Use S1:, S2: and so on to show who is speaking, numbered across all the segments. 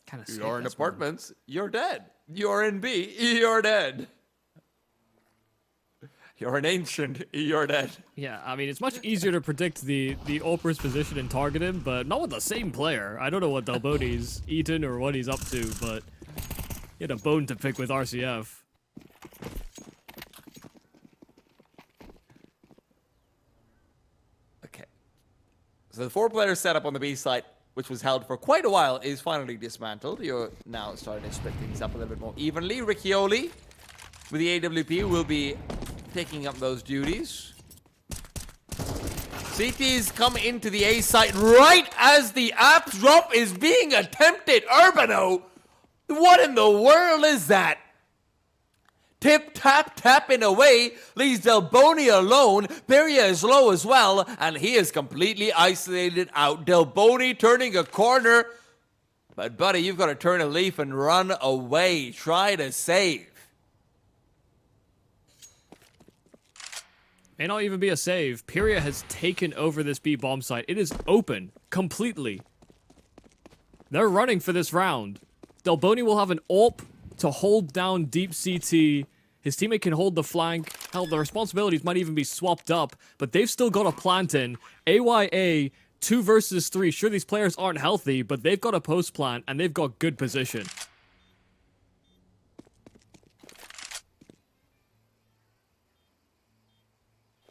S1: Kind of.
S2: You're in apartments, you're dead. You're in B, you're dead. You're an ancient, you're dead.
S1: Yeah, I mean, it's much easier to predict the AWPer's position and target him, but not with the same player. I don't know what Delboni's eaten or what he's up to, but he had a bone to pick with RCF.
S2: Okay. So the 4-player setup on the B site, which was held for quite a while, is finally dismantled. You're now starting to split things up a little bit more evenly. Riccioli with the AWP will be picking up those duties. CTs come into the A site right as the app drop is being attempted. Urbano, what in the world is that? Tip, tap, tapping away, leaves Delboni alone. Peria is low as well, and he is completely isolated out. Delboni turning a corner. But buddy, you've got to turn a leaf and run away. Try to save.
S1: May not even be a save. Peria has taken over this B bomb site. It is open completely. They're running for this round. Delboni will have an AWP to hold down deep CT. His teammate can hold the flank. Hell, the responsibilities might even be swapped up, but they've still got a plant in. AYA, 2 versus 3. Sure, these players aren't healthy, but they've got a post plant, and they've got good position.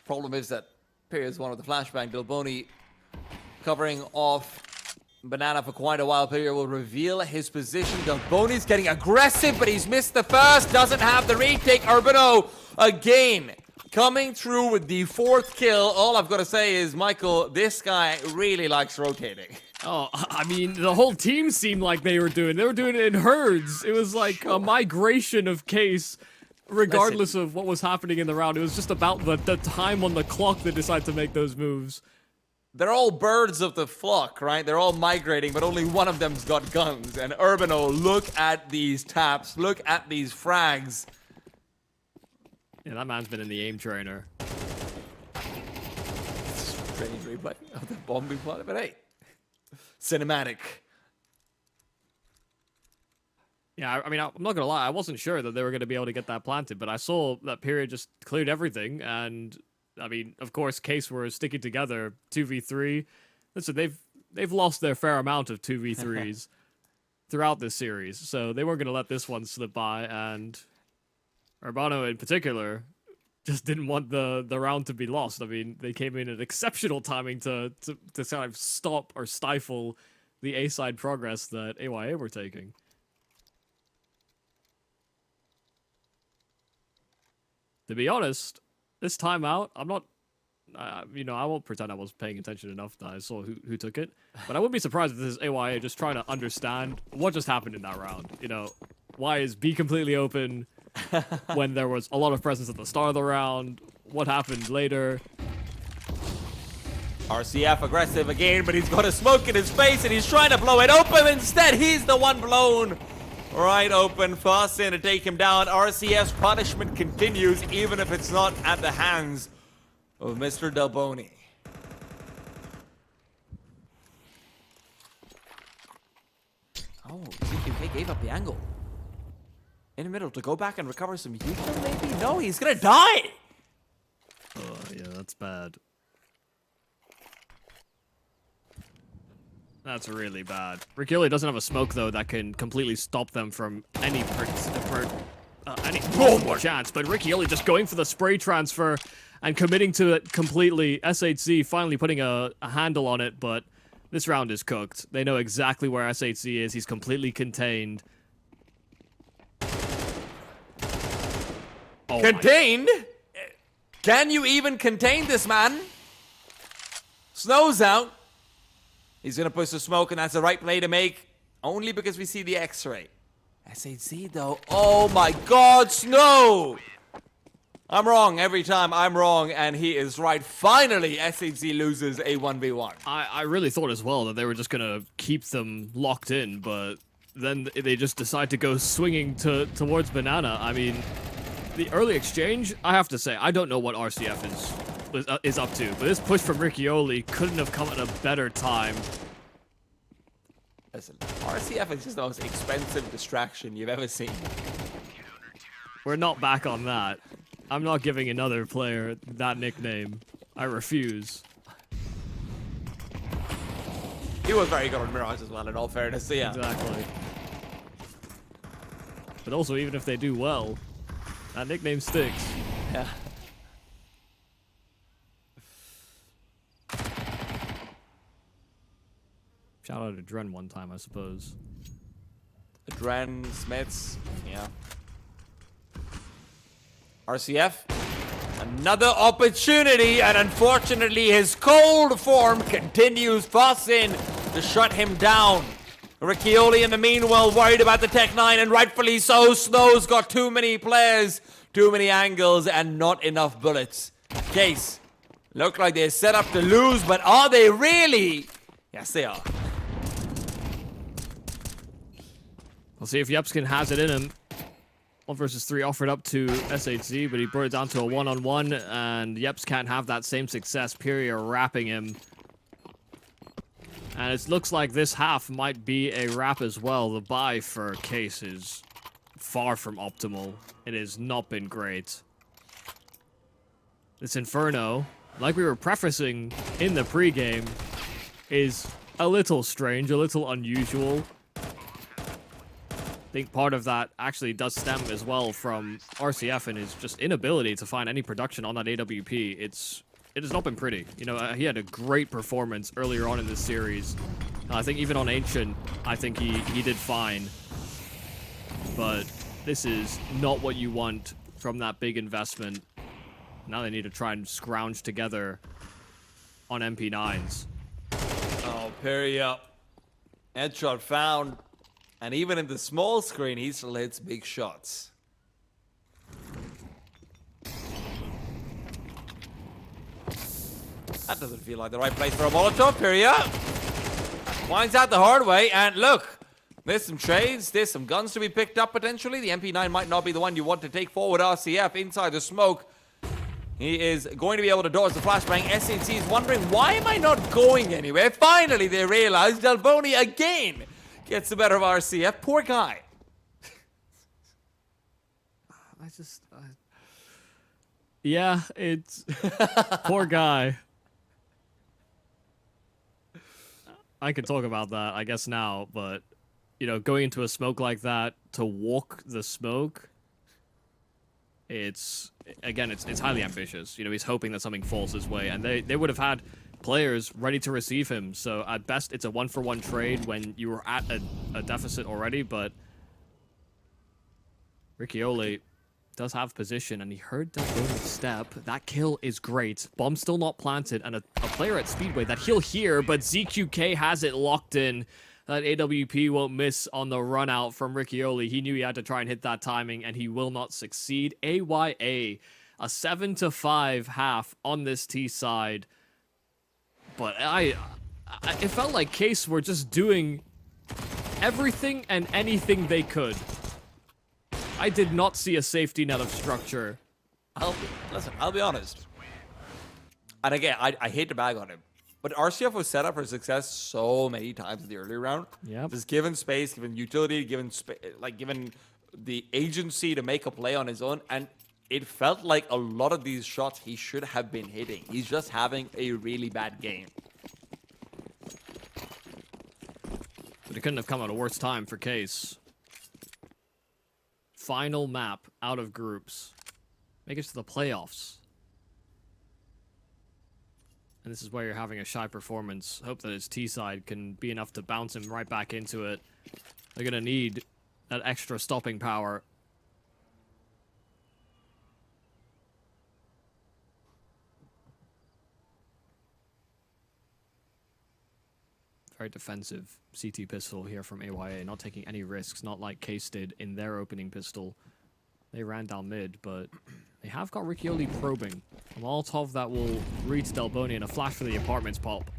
S2: Problem is that Peria is one with the flashbang. Delboni covering off Banana for quite a while. Peria will reveal his position. Delboni's getting aggressive, but he's missed the first. Doesn't have the retake. Urbano again coming through with the 4th kill. All I've got to say is, Michael, this guy really likes rotating.
S1: Oh, I mean, the whole team seemed like they were doing it in herds. It was like a migration of case. Regardless of what was happening in the round, it was just about the time on the clock they decided to make those moves.
S2: They're all birds of the flock, right? They're all migrating, but only one of them's got guns. And Urbano, look at these taps. Look at these frags.
S1: Yeah, that man's been in the aim trainer.
S2: Strange replay of the bombing plot, but hey. Cinematic.
S1: Yeah, I mean, I'm not gonna lie, I wasn't sure that they were gonna be able to get that planted, but I saw that Period just cleared everything, and I mean, of course, Case were sticking together 2v3. Listen, they've lost their fair amount of 2v3s throughout this series, so they weren't gonna let this one slip by, and Urbano in particular just didn't want the round to be lost. I mean, they came in at exceptional timing to kind of stop or stifle the A-side progress that AYA were taking. To be honest, this time out, I'm not, I won't pretend I was paying attention enough that I saw who took it, but I wouldn't be surprised if this is AYA just trying to understand what just happened in that round. You know, why is B completely open when there was a lot of presence at the start of the round? What happened later?
S2: RCF aggressive again, but he's got a smoke in his face and he's trying to blow it open. Instead, he's the one blown right open. Fast in to take him down. RCF's punishment continues, even if it's not at the hands of Mr. Delboni. Oh, CQK gave up the angle. In the middle to go back and recover some util, maybe? No, he's gonna die!
S1: Oh, yeah, that's bad. That's really bad. Riccioli doesn't have a smoke, though, that can completely stop them from any chance. But Riccioli just going for the spray transfer and committing to it completely. SHC finally putting a handle on it, but this round is cooked. They know exactly where SHC is. He's completely contained. Oh,
S2: contained? Can you even contain this man? Snow's out. He's gonna push the smoke, and that's the right play to make. Only because we see the X-ray. SHC, though. Oh my God, Snow! I'm wrong every time. I'm wrong, and he is right. Finally, SHC loses a 1v1.
S1: I really thought as well that they were just gonna keep them locked in, but then they just decide to go swinging towards Banana. I mean, the early exchange, I have to say, I don't know what RCF is up to, but this push from Riccioli couldn't have come at a better time.
S2: Listen, RCF is just the most expensive distraction you've ever seen.
S1: We're not back on that. I'm not giving another player that nickname. I refuse.
S2: He was very good on Mirage as well, in all fairness, so yeah.
S1: Exactly. But also, even if they do well, that nickname sticks.
S2: Yeah.
S1: Shout out to Dren one time, I suppose.
S2: Dren, Smits, yeah. RCF, another opportunity, and unfortunately his cold form continues Boston to shut him down. Riccioli in the meanwhile worried about the Tech 9, and rightfully so. Snow's got too many players, too many angles, and not enough bullets. Case, look like they're set up to lose, but are they really? Yes, they are.
S1: We'll see if Yepskin has it in him. 1 versus 3 offered up to SHZ, but he brought it down to a 1-on-1, and Yeps can't have that same success. Pyria wrapping him. And it looks like this half might be a wrap as well. The buy for Case is far from optimal. It has not been great. This Inferno, like we were prefacing in the pregame, is a little strange, a little unusual. I think part of that actually does stem as well from RCF and his just inability to find any production on that AWP. It has not been pretty. You know, he had a great performance earlier on in this series. I think even on Ancient, I think he did fine. But this is not what you want from that big investment. Now they need to try and scrounge together on MP9s.
S2: Oh, Pyria. Headshot found. And even in the small screen, he still hits big shots. That doesn't feel like the right place for a Molotov, Pyria. Finds out the hard way, and look, there's some trades, there's some guns to be picked up potentially. The MP9 might not be the one you want to take forward. RCF inside the smoke. He is going to be able to dodge the flashbang. SNC is wondering, why am I not going anywhere? Finally, they realize Delboni again gets the better of RCF. Poor guy.
S1: Yeah, it's... Poor guy. I can talk about that, I guess, now, but, you know, going into a smoke like that to walk the smoke, it's highly ambitious. You know, he's hoping that something falls his way, and they would have had players ready to receive him, so at best it's a 1-for-1 trade when you were at a deficit already, but Riccioli does have position, and he heard Delboni's step. That kill is great. Bomb still not planted, and a player at Speedway that he'll hear, but ZQK has it locked in. That AWP won't miss on the run out from Riccioli. He knew he had to try and hit that timing, and he will not succeed. AYA, a 7-5 half on this T side. But it felt like Case were just doing everything and anything they could. I did not see a safety net of structure.
S2: I'll be honest. And again, I hate to bag on him, but RCF was set up for success so many times in the earlier round.
S1: Yep.
S2: Just given space, given utility, given the agency to make a play on his own, and it felt like a lot of these shots he should have been hitting. He's just having a really bad game.
S1: But it couldn't have come at a worse time for Case. Final map out of groups. Make it to the playoffs. And this is where you're having a shy performance. Hope that his T side can be enough to bounce him right back into it. They're going to need that extra stopping power. Very defensive CT pistol here from AYA, not taking any risks, not like Case did in their opening pistol. They ran down mid, but they have got Riccioli probing. A Molotov that will reach Delboni and a flash for the apartments pop.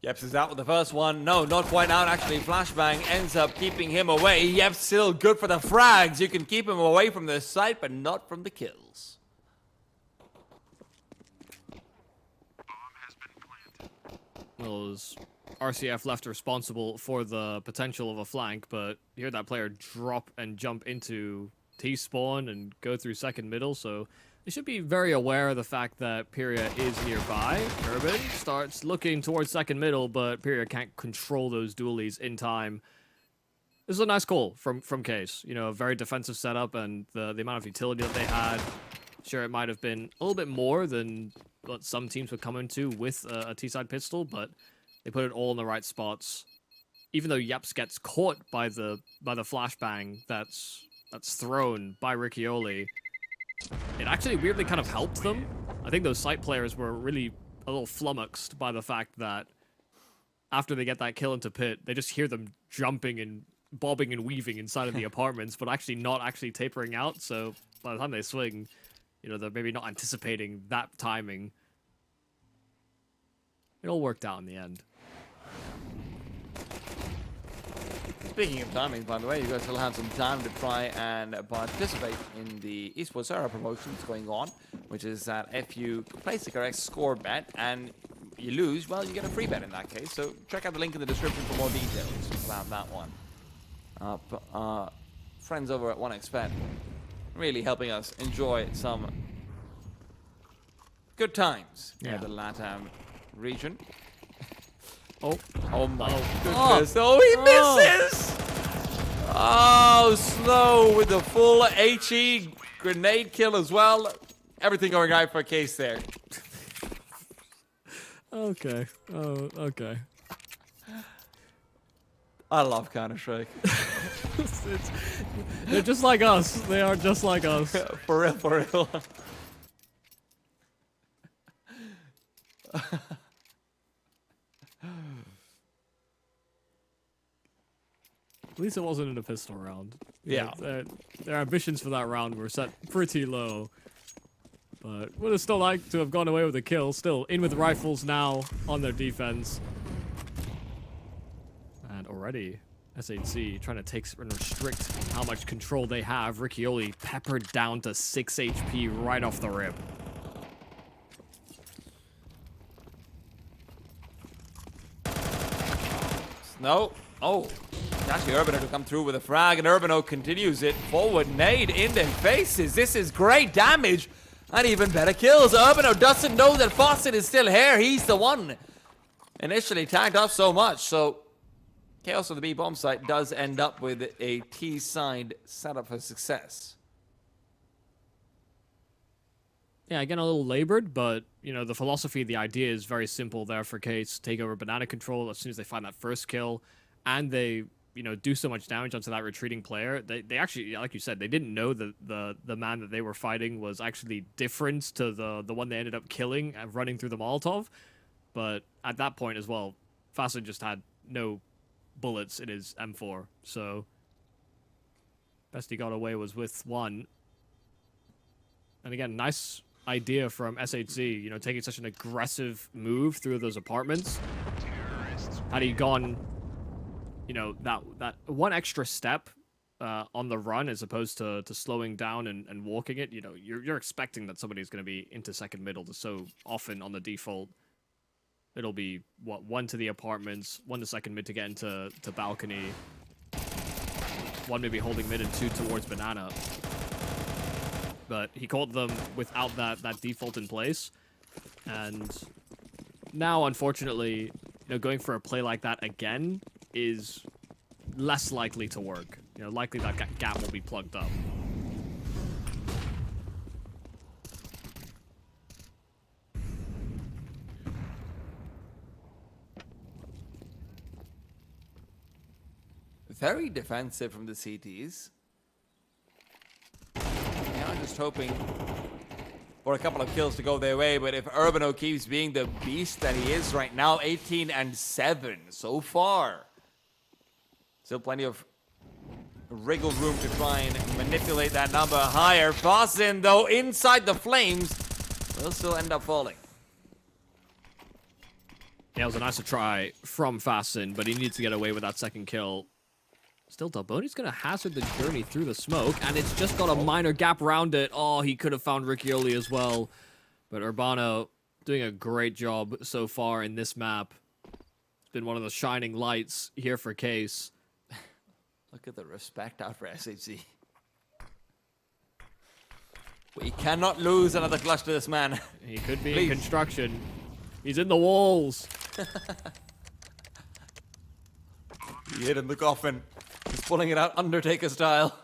S2: Yeps is out with the first one. No, not quite out, actually. Flashbang ends up keeping him away. Yeps still good for the frags. You can keep him away from the site, but not from the kills.
S1: Those RCF left responsible for the potential of a flank, but you hear that player drop and jump into T-spawn and go through second middle, so they should be very aware of the fact that Pyria is nearby. Urban starts looking towards second middle, but Pyria can't control those dualies in time. This is a nice call from Case. You know, a very defensive setup, and the amount of utility that they had. Sure, it might have been a little bit more than what some teams would come into with a T-side pistol, but they put it all in the right spots. Even though Yeps gets caught by the flashbang that's thrown by Riccioli, it actually weirdly kind of helped them. I think those site players were really a little flummoxed by the fact that after they get that kill into pit, they just hear them jumping and bobbing and weaving inside of the apartments, but actually not actually tapering out. So by the time they swing, you know, they're maybe not anticipating that timing. It all worked out in the end.
S2: Speaking of timing, by the way, you guys still have some time to try and participate in the Esports Era promotion that's going on, which is that if you place the correct score bet and you lose, well, you get a free bet in that case. So check out the link in the description for more details about that one. Friends over at 1xBet really helping us enjoy some good times in the LATAM region. Oh my goodness. Oh, he misses! Oh, Slow with the full HE grenade kill as well. Everything going right for Case there.
S1: Okay. Oh, okay.
S2: I love Counter-Strike.
S1: They're just like us. They are just like us.
S2: For real, for real.
S1: At least it wasn't in a pistol round.
S2: Yeah.
S1: Their ambitions for that round were set pretty low. But would have still liked to have gone away with a kill. Still in with rifles now on their defense. And already, SHC trying to take and restrict how much control they have. Riccioli peppered down to 6 HP right off the rip.
S2: No. Oh. Actually, Urbano to come through with a frag, and Urbano continues it. Forward nade in their faces. This is great damage. And even better kills. Urbano doesn't know that Fawcett is still here. He's the one initially tagged up so much. So Chaos of the B bomb site does end up with a T-side setup for success.
S1: Yeah, again, a little labored, but, you know, the philosophy, the idea is very simple there for Case. Take over banana control as soon as they find that first kill. And they, you know, do so much damage onto that retreating player. They actually, like you said, they didn't know that the man that they were fighting was actually different to the one they ended up killing and running through the Molotov. But at that point as well, Fasten just had no bullets in his M4. So best he got away was with one. And again, nice idea from SHC, you know, taking such an aggressive move through those apartments. Had he gone, you know, that one extra step on the run as opposed to slowing down and walking it, you know, you're expecting that somebody's going to be into second middle. So often on the default, it'll be, what, one to the apartments, one to second mid to get into balcony, one maybe holding mid and two towards banana. But he caught them without that default in place. And now, unfortunately, you know, going for a play like that again is less likely to work. You know, likely that gap will be plugged up.
S2: Very defensive from the CTs. I'm just hoping for a couple of kills to go their way, but if Urbano keeps being the beast that he is right now, 18-7 so far. Still plenty of wriggle room to try and manipulate that number higher. Fossen, though, inside the flames, will still end up falling.
S1: Yeah, it was a nice try from Fasten, but he needs to get away with that second kill. Still, Delboni's going to hazard the journey through the smoke, and it's just got a minor gap around it. Oh, he could have found Riccioli as well. But Urbano doing a great job so far in this map. been one of the shining lights here for Case.
S2: Look at the respect out for SHC. We cannot lose another clutch to this man.
S1: He could be
S2: Please.
S1: in construction. He's in the walls.
S2: He hit in the coffin. He's pulling it out Undertaker style.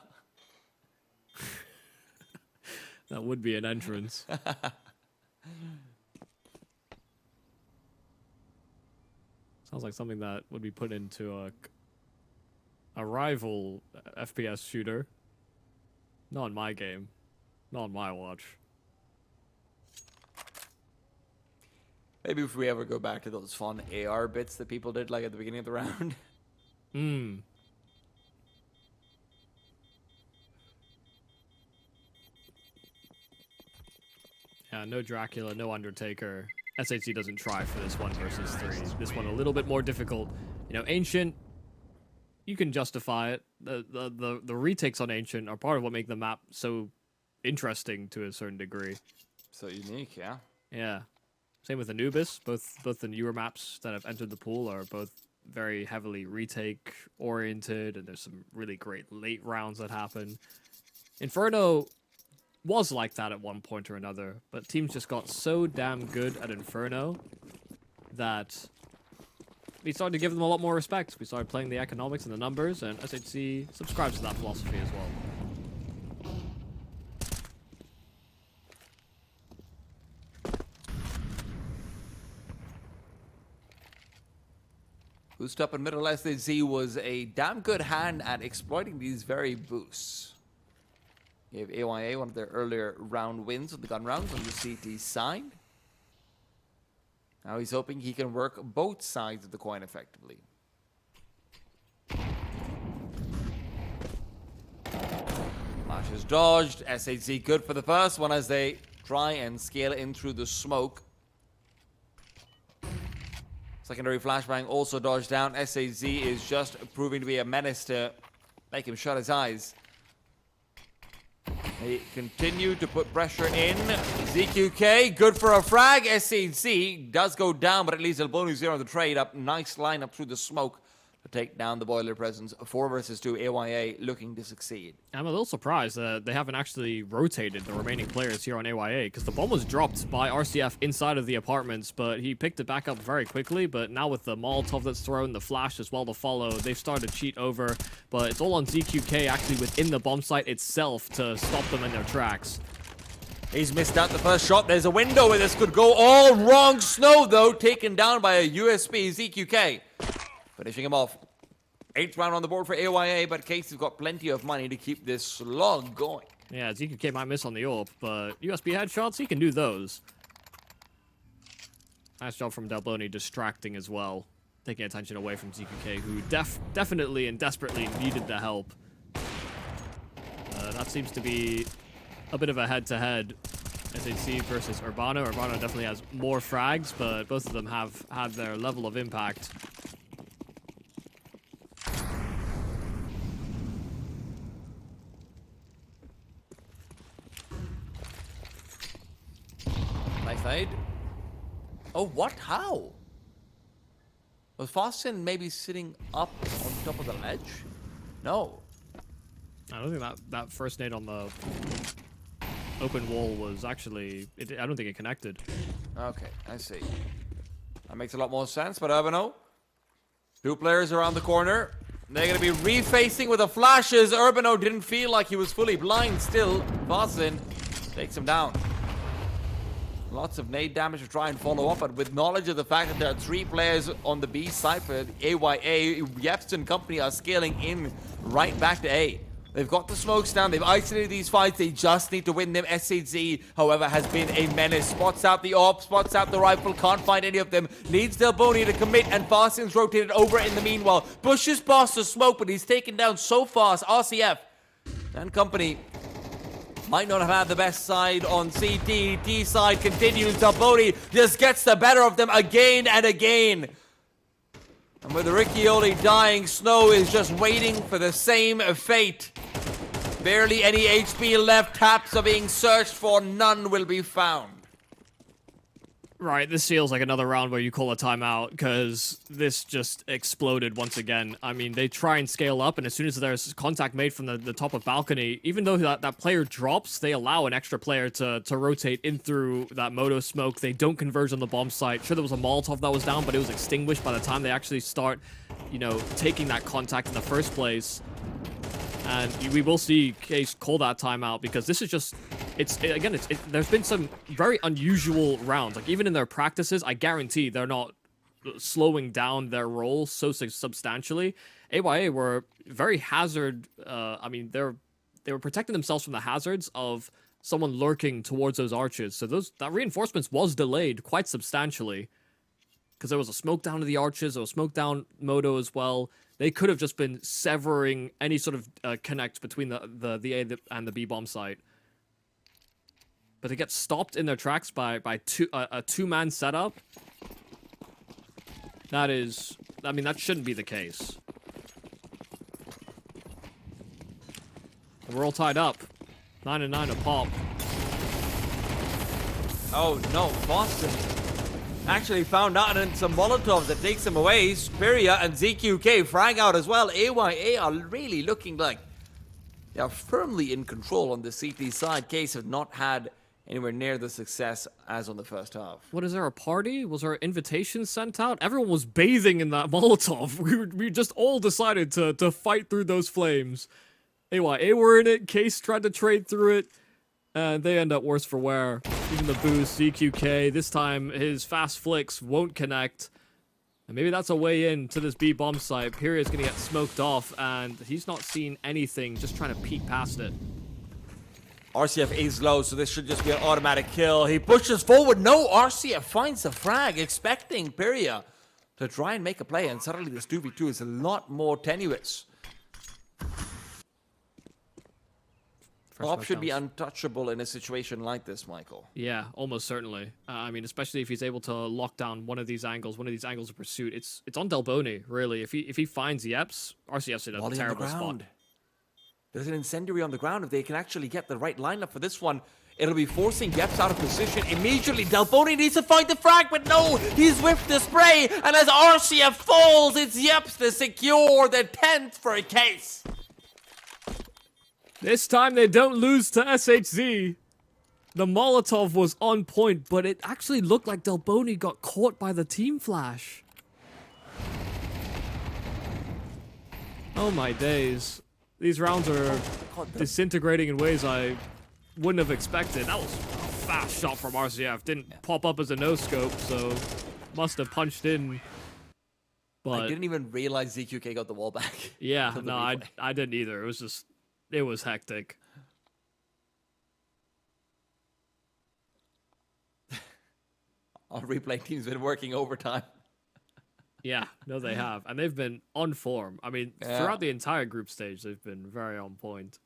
S1: That would be an entrance. Sounds like something that would be put into a rival FPS shooter. Not in my game. Not on my watch.
S2: Maybe if we ever go back to those fun AR bits that people did like at the beginning of the round.
S1: Yeah, no Dracula, no Undertaker. SHC doesn't try for this 1 versus 3. This one a little bit more difficult. You know, Ancient, you can justify it. The retakes on Ancient are part of what make the map so interesting to a certain degree.
S2: So unique, yeah.
S1: Yeah. Same with Anubis. Both the newer maps that have entered the pool are both very heavily retake oriented, and there's some really great late rounds that happen. Inferno was like that at one point or another, but teams just got so damn good at Inferno that we started to give them a lot more respect. We started playing the economics and the numbers, and SHC subscribes to that philosophy as well.
S2: Boost up in middle SHC was a damn good hand at exploiting these very boosts. Gave AYA one of their earlier round wins with the gun rounds on the CT side. Now he's hoping he can work both sides of the coin effectively. Flash is dodged. SHC good for the first one as they try and scale in through the smoke. Secondary flashbang also dodged down. SHC is just proving to be a menace to make him shut his eyes. They continue to put pressure in. ZQK, good for a frag. SHC does go down, but at least Elboni zero on the trade up. Nice line up through the smoke to take down the boiler presence. 4 versus 2, AYA looking to succeed.
S1: I'm a little surprised that they haven't actually rotated the remaining players here on AYA, because the bomb was dropped by RCF inside of the apartments, but he picked it back up very quickly. But now with the Molotov that's thrown, the flash as well to follow, they've started to cheat over, but it's all on ZQK actually within the bomb site itself to stop them in their tracks.
S2: He's missed out the first shot. There's a window where this could go all wrong. Snow, though, taken down by a USB ZQK. Finishing him off. 8th round on the board for AYA, but Case has got plenty of money to keep this slug going.
S1: Yeah, ZQK might miss on the AWP, but USB headshots, he can do those. Nice job from Delboni distracting as well. Taking attention away from ZQK, who definitely and desperately needed the help. That seems to be a bit of a head-to-head. SHC versus Urbano. Urbano definitely has more frags, but both of them have had their level of impact.
S2: Nice nade. Oh, what? How? Was Faustin maybe sitting up on top of the ledge? No.
S1: I don't think that first nade on the open wall was actually... I don't think it connected.
S2: Okay, I see. That makes a lot more sense, but Urbano. 2 players around the corner. They're going to be refacing with the flashes. Urbano didn't feel like he was fully blind still. Faustin takes him down. Lots of nade damage to try and follow up, but with knowledge of the fact that there are 3 players on the B side for AYA, Yepst and company are scaling in right back to A. They've got the smokes down, they've isolated these fights, they just need to win them. SHZ, however, has been a menace. Spots out the AWP, spots out the rifle, can't find any of them. Needs Delboni to commit, and Farson's rotated over in the meanwhile. Pushes past the smoke, but he's taken down so fast. RCF and company might not have had the best side on CT. D side continues. Delboni just gets the better of them again and again. And with Riccioli dying, Snow is just waiting for the same fate. Barely any HP left. Taps are being searched for. None will be found.
S1: Right, this feels like another round where you call a timeout because this just exploded once again. I mean, they try and scale up, and as soon as there's contact made from the top of balcony, even though that player drops, they allow an extra player to rotate in through that moto smoke. They don't converge on the bomb site. Sure, there was a Molotov that was down, but it was extinguished by the time they actually start, you know, taking that contact in the first place. And we will see Case call that timeout because this is just, there's been some very unusual rounds. Like even in their practices, I guarantee they're not slowing down their role so substantially. AYA were very hazard, I mean, they were protecting themselves from the hazards of someone lurking towards those arches. So that reinforcements was delayed quite substantially because there was a smoke down to the arches, there was smoke down Moto as well. They could have just been severing any sort of connect between the A and the B bomb site. But they get stopped in their tracks by a two-man setup. That is, I mean, that shouldn't be the case. And we're all tied up. 9-9 a pop.
S2: Oh no, Boston actually found out in some Molotovs that takes him away. Spiria and ZQK frag out as well. AYA are really looking like they are firmly in control on the CT side. Case have not had anywhere near the success as on the first half.
S1: What, is there a party? Was there invitations sent out? Everyone was bathing in that Molotov. We just all decided to fight through those flames. AYA were in it. Case tried to trade through it. And they end up worse for wear. Even the boost, ZQK, this time his fast flicks won't connect. And maybe that's a way in to this B bomb site. Period's gonna get smoked off, and he's not seen anything, just trying to peek past it.
S2: RCF is low, so this should just be an automatic kill. He pushes forward. No, RCF finds the frag, expecting Peria to try and make a play, and suddenly this 2v2 is a lot more tenuous. Op should be untouchable in a situation like this, Michael.
S1: Yeah, almost certainly. I mean, especially if he's able to lock down one of these angles of pursuit. It's on Delboni, really. If he finds Yeps, RCF's in a terrible spot.
S2: There's an incendiary on the ground. If they can actually get the right lineup for this one, it'll be forcing Yeps out of position immediately. Delboni needs to find the frag, but no, he's whiffed the spray. And as RCF falls, it's Yeps to secure the 10th for a Case.
S1: This time they don't lose to SHZ. The Molotov was on point, but it actually looked like Delboni got caught by the team flash. Oh my days. These rounds are disintegrating in ways I wouldn't have expected. That was a fast shot from RCF. Didn't pop up as a no-scope, so must have punched in. But
S2: I didn't even realize ZQK got the wall back.
S1: Yeah, no, I didn't either. It was hectic.
S2: Our replay team's been working overtime.
S1: Yeah, no, they have. And they've been on form. I mean, throughout the entire group stage, they've been very on point.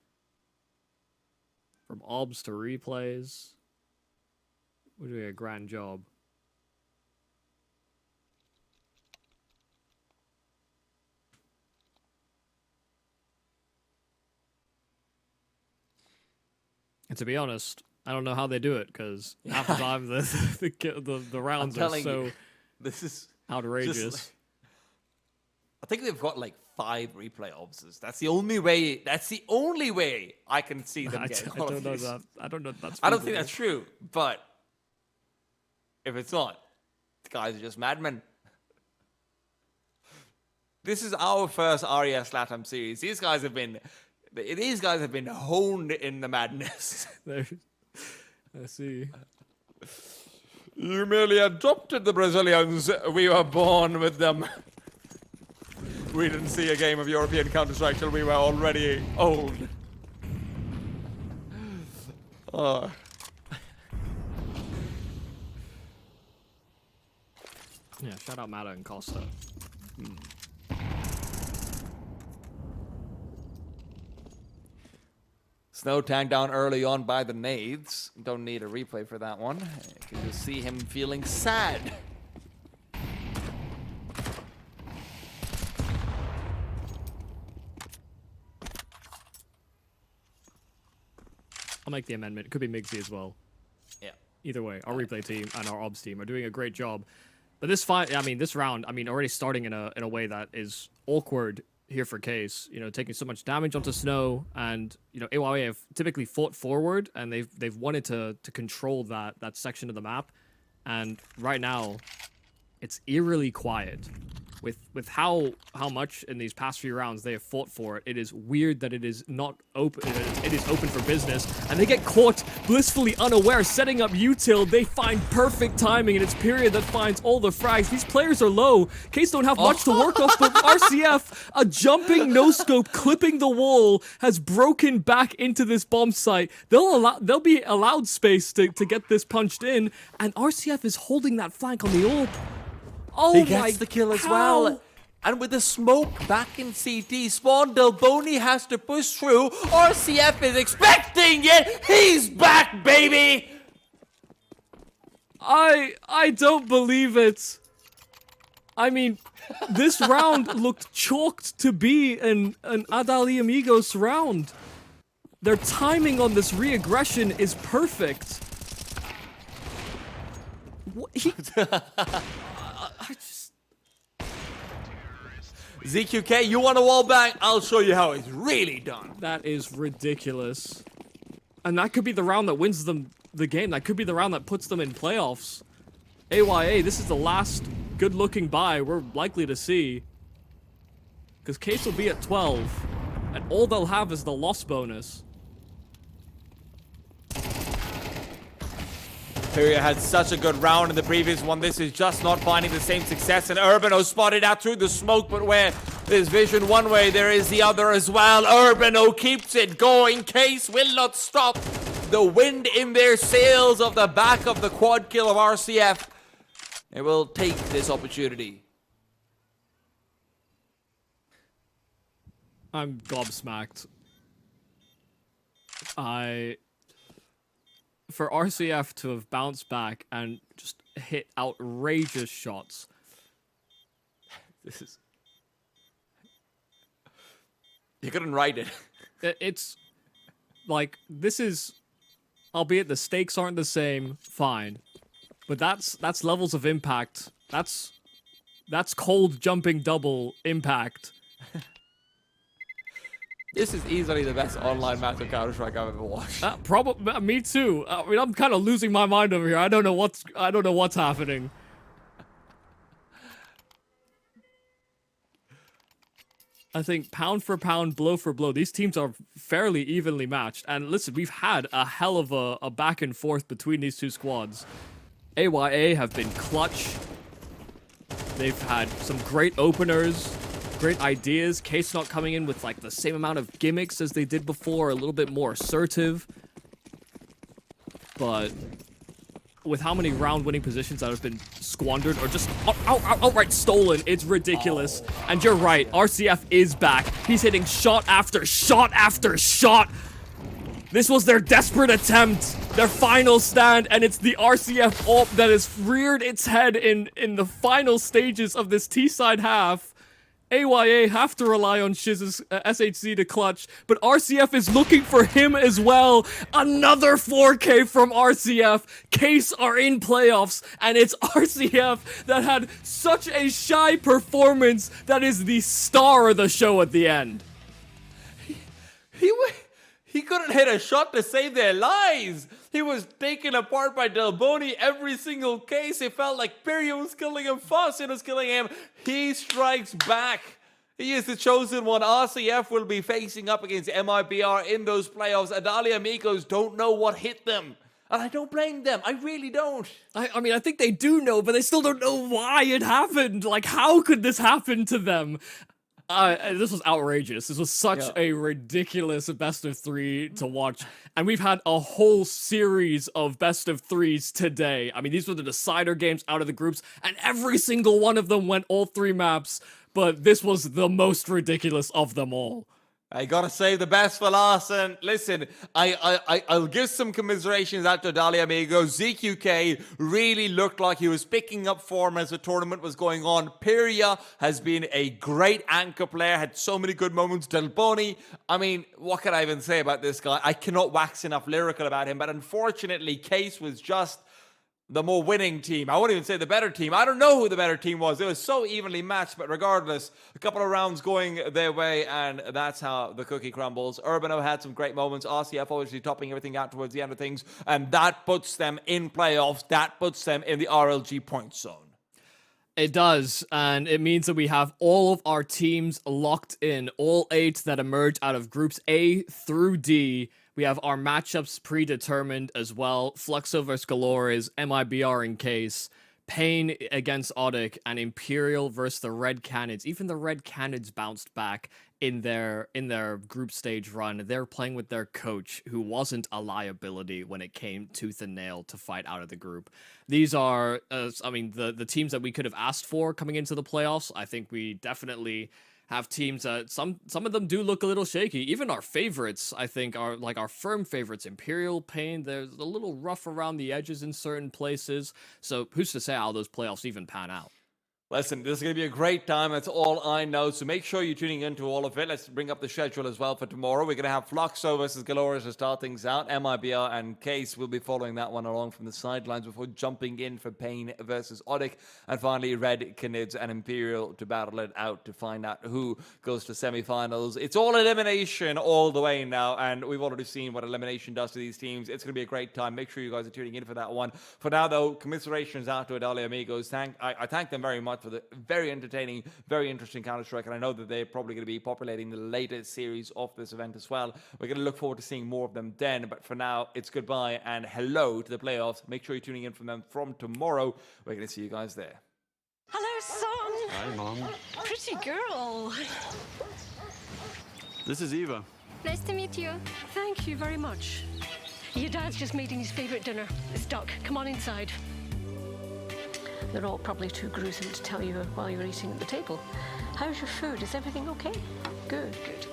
S1: From obs to replays. We're doing a grand job. And to be honest, I don't know how they do it because half the time the rounds are so
S2: this is
S1: outrageous.
S2: I think they've got like 5 replay obses. That's the only way. That's the only way I can see them getting all of these.
S1: I don't know if that's.
S2: I don't think that's true. But if it's not, the guys are just madmen. This is our first RES LATAM series. These guys have been honed in the madness.
S1: I see.
S2: You merely adopted the Brazilians. We were born with them. We didn't see a game of European Counter-Strike till we were already old.
S1: Yeah, shout out Mata and Costa.
S2: Snow tagged down early on by the nades. Don't need a replay for that one. You can just see him feeling sad.
S1: I'll make the amendment. It could be Migsy as well.
S2: Yeah.
S1: Either way, our replay team and our obs team are doing a great job. But this fight, I mean, this round, I mean, already starting in a way that is awkward here for Case. You know, taking so much damage onto Snow, and you know, AYA have typically fought forward, and they've wanted to control that section of the map. And right now, it's eerily quiet. With how much in these past few rounds they have fought for it, it is weird that it is not open. It is open for business, and they get caught blissfully unaware, setting up util. They find perfect timing, and it's Period that finds all the frags. These players are low. Case don't have much to work off, but RCF, a jumping no scope, clipping the wall, has broken back into this bomb site. They'll be allowed space to get this punched in, and RCF is holding that flank on the AWP. Oh,
S2: he gets the kill as well. And with the smoke back in CT, Spawn Delboni has to push through. RCF is expecting it. He's back, baby.
S1: I don't believe it. I mean, this round looked chalked to be an Adali Amigos round. Their timing on this re-aggression is perfect. I just...
S2: ZQK, you want a wall bang? I'll show you how it's really done.
S1: That is ridiculous. And that could be the round that wins them the game. That could be the round that puts them in playoffs. AYA, this is the last good-looking buy we're likely to see. Because Case will be at 12, and all they'll have is the loss bonus.
S2: Period had such a good round in the previous one. This is just not finding the same success. And Urbano spotted out through the smoke, but where there's vision one way, there is the other as well. Urbano keeps it going. Case will not stop. The wind in their sails of the back of the quad kill of RCF. They will take this opportunity.
S1: I'm gobsmacked. For RCF to have bounced back and just hit outrageous shots.
S2: This is... You couldn't write it.
S1: It's like, this is, albeit the stakes aren't the same, fine. But that's levels of impact. That's cold jumping double impact.
S2: This is easily the best online match of Counter-Strike I've ever watched.
S1: Probably me too. I mean, I'm kind of losing my mind over here. I don't know what's happening. I think pound for pound, blow for blow, these teams are fairly evenly matched. And listen, we've had a hell of a back and forth between these two squads. AYA have been clutch. They've had some great openers. Great ideas. Case not coming in with like the same amount of gimmicks as they did before, a little bit more assertive. But with how many round-winning positions that have been squandered or just outright stolen, it's ridiculous. Oh. And you're right, RCF is back. He's hitting shot after shot after shot. This was their desperate attempt, their final stand, and it's the RCF AWP that has reared its head in the final stages of this T-side half. AYA have to rely on Shiz's SHC to clutch, but RCF is looking for him as well. Another 4K from RCF. Case are in playoffs, and it's RCF that had such a shy performance that is the star of the show at the end.
S2: He couldn't hit a shot to save their lives. He was taken apart by Delboni every single case. It felt like Perio was killing him, Fawcett was killing him. He strikes back. He is the chosen one. RCF will be facing up against MIBR in those playoffs. Adali Amigos don't know what hit them. And I don't blame them. I really don't.
S1: I mean, I think they do know, but they still don't know why it happened. Like, how could this happen to them? This was outrageous. This was such a ridiculous best of three to watch. And we've had a whole series of best of threes today. I mean, these were the decider games out of the groups, and every single one of them went all three maps. But this was the most ridiculous of them all.
S2: I gotta save the best for last, and listen, I'll give some commiserations out to Dali Amigo. ZQK really looked like he was picking up form as the tournament was going on. Piria has been a great anchor player, had so many good moments. Delboni, I mean, what can I even say about this guy? I cannot wax enough lyrical about him, but unfortunately, Case was just the more winning team. I wouldn't even say the better team. I don't know who the better team was. It was so evenly matched, but regardless, a couple of rounds going their way, and that's how the cookie crumbles. Urbano had some great moments. RCF obviously topping everything out towards the end of things, and that puts them in playoffs. That puts them in the RLG point zone.
S1: It does, and it means that we have all of our teams locked in, all 8 that emerge out of groups A through D. We have our matchups predetermined as well. Fluxo versus Galores, MIBR in case, Pain against Odic, and Imperial versus the Red Canids. Even the Red Canids bounced back in their group stage run. They're playing with their coach, who wasn't a liability when it came tooth and nail to fight out of the group. These are, the teams that we could have asked for coming into the playoffs. I think we definitely have teams that some of them do look a little shaky. Even our favorites, I think, are like our firm favorites. Imperial, Pain, they're a little rough around the edges in certain places. So who's to say how those playoffs even pan out?
S2: Listen, this is going to be a great time. That's all I know. So make sure you're tuning into all of it. Let's bring up the schedule as well for tomorrow. We're going to have Fluxo versus Galores to start things out. MIBR and Case will be following that one along from the sidelines before jumping in for Pain versus Odic. And finally, Red Canids and Imperial to battle it out to find out who goes to semifinals. It's all elimination all the way now. And we've already seen what elimination does to these teams. It's going to be a great time. Make sure you guys are tuning in for that one. For now, though, commiserations out to Adalia Amigos. I thank them very much for the very entertaining, very interesting Counter-Strike, and I know that they're probably going to be populating the latest series of this event as well. We're going to look forward to seeing more of them then, but for now, it's goodbye and hello to the playoffs. Make sure you're tuning in for them from tomorrow. We're going to see you guys there.
S3: Hello, son.
S4: Hi, Mom.
S3: Pretty girl.
S4: This is Eva.
S5: Nice to meet you.
S3: Thank you very much. Your dad's just making his favorite dinner. It's duck. Come on inside. They're all probably too gruesome to tell you while you're eating at the table. How's your food? Is everything okay? Good, good.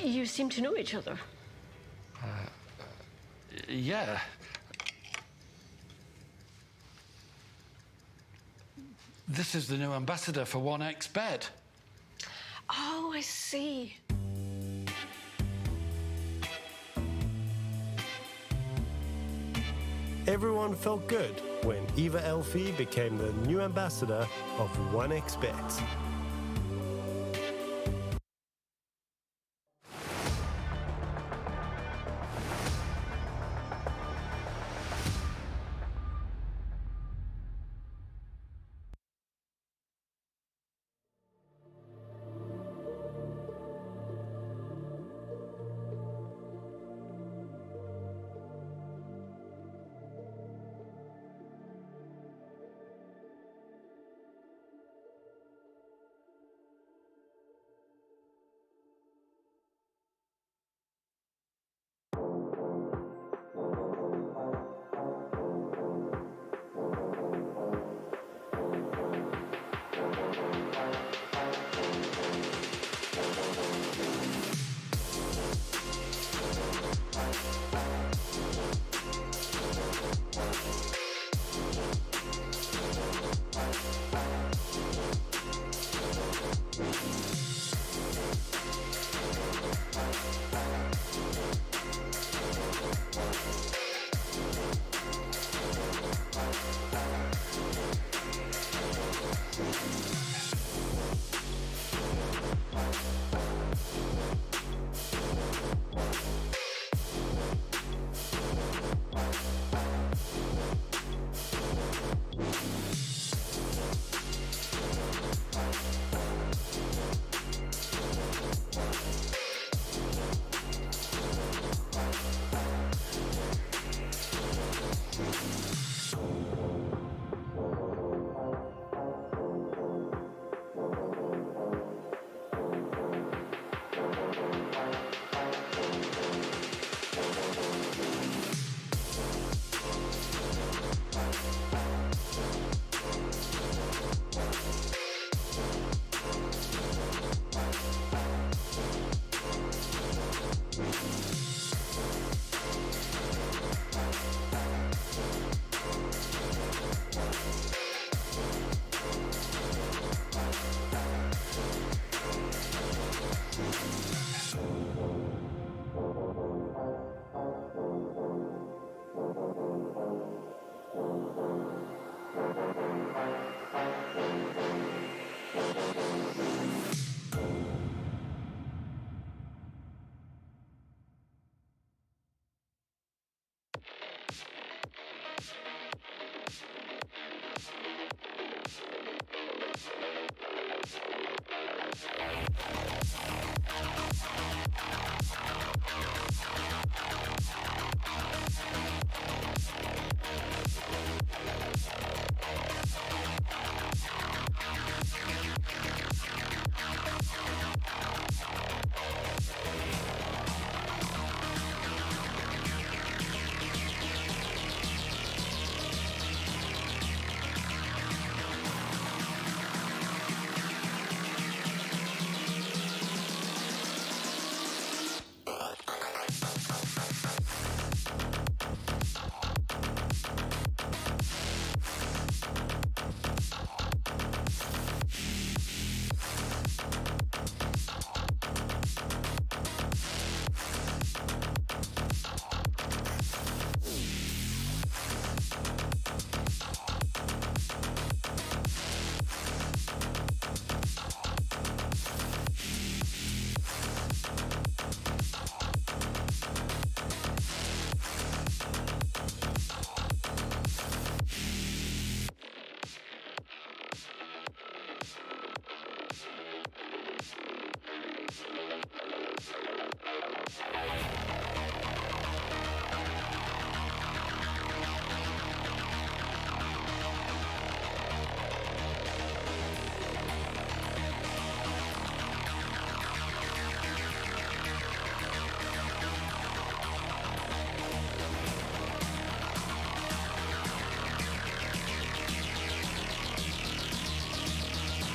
S3: You seem to know each other.
S4: Yeah. This is the new ambassador for 1xBet.
S3: Oh, I see.
S6: Everyone felt good when Eva Elfie became the new ambassador of 1xBet.